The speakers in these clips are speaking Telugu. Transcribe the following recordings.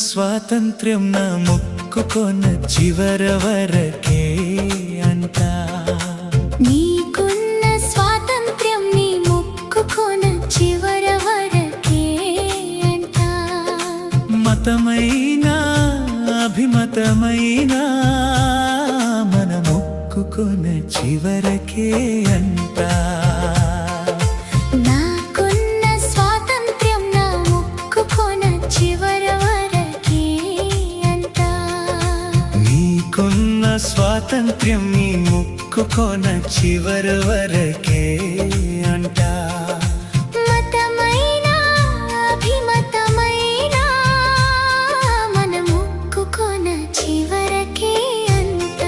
స్వాతంత్ర్యం నా మొక్కుకొన చివర వరకే అంట. నీకున్న స్వాతంత్ర్యం నీ మొక్కుకొన చివర వరకే అంట. మతమైనా అభిమతమైనా మన మొక్కుకొన చివరకే అంట. స్వాతంత్ర్యం నీ మొక్కుకొన చివర వరకే అంట. మతమైనా అభిమతమైనా మన మొక్కుకొన చివరకే అంట.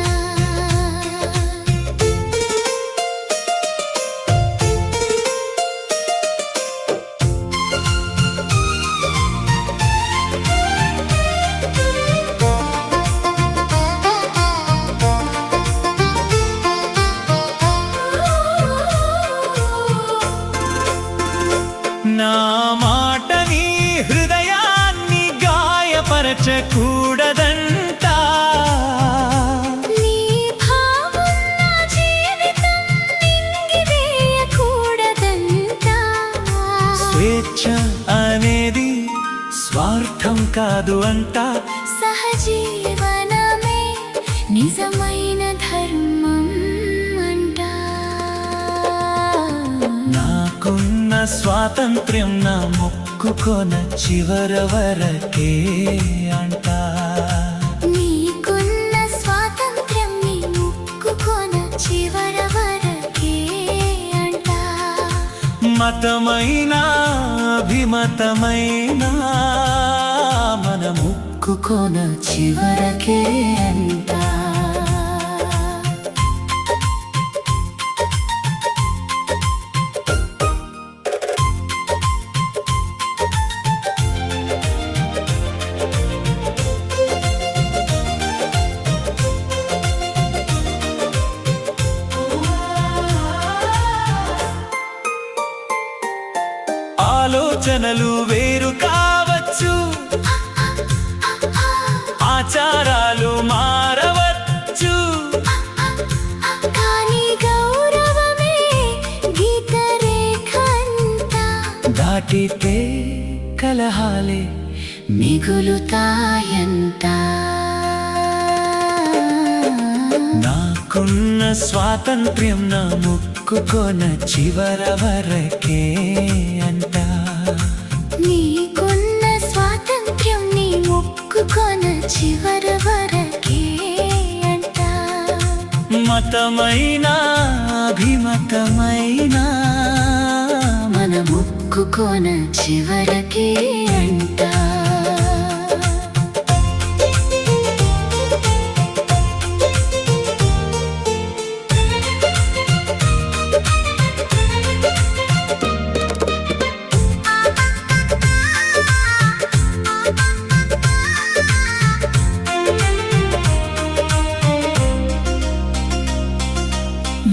నా మాట నీ హృదయాన్ని గాయపరచకూడదంట. నీ భావం నా జీవితం మింగివేయకూడదంట. స్వేచ్ఛ అనేది స్వార్థం కాదు అంట. సహజీవనమే నిజమైన ధర్మం అంట. నాకున్న స్వాతంత్ర్యం నా మొక్కుకొన చివర వరకే అంట. నీకున్న స్వాతంత్ర్యం నీ మొక్కుకొన చివర వరకే అంట. మతమైనా అభిమతమైనా మన మొక్కుకొన చివరకే అంట. ఆలోచనలు వేరు కావచ్చు, ఆచారాలు మారవచ్చు, కానీ గౌరవమే గీతరేఖంట. దాటితే కలహాలే మిగులుతాయంట. నాకున్న స్వాతంత్ర్యం నా మొక్కుకొన చివర వరకే అంట. నీకున్న స్వాతంత్ర్యం నీ మొక్కుకొన చివర వరకే అంట. మతమైనా అభిమతమైనా మన మొక్కుకొన చివరకే అంట.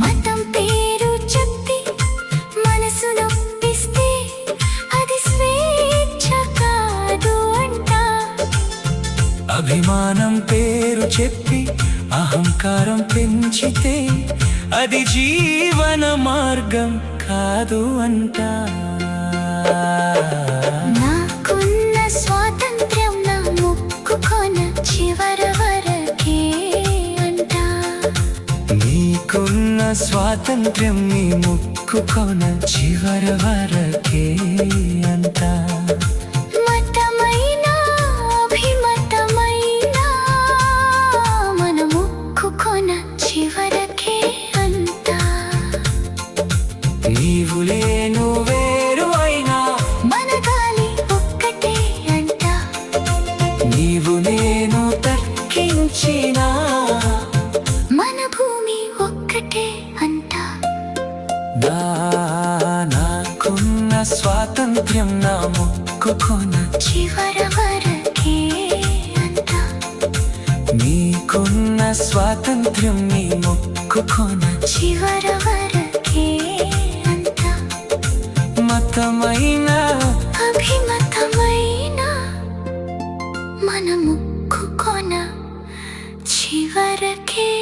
మతం పేరు చెప్పి మనసు నొప్పిస్తే అది స్వేచ్ఛ కాదు అంట. అభిమానం పేరు చెప్పి అహంకారం పెంచితే అది జీవన మార్గం కాదు అంట. నాకున్న స్వాతంత్ర్యం నా మొక్కుకొన చివర వరకే అంట. నీకున్న స్వాతంత్ర్యం నీ మొక్కుకొన చివర వరకే అంట. మతమైనా అభిమతమైనా మన మొక్కుకొన చివరకే అంట. నీవు లేను వేరు అయినా మన గాలి ఒక్కటే అంట. నీవు నేను తర్కించినా మన భూమి ఒక్కటే అంట. నాకున్న స్వాతంత్ర్యం నా మొక్కుకొన చివర వరకే అంట. నీకున్న స్వాతంత్ర్యం నీ మొక్కుకొన చివర వరకే అంట. మతమైన అభిమతమైన మన వరకే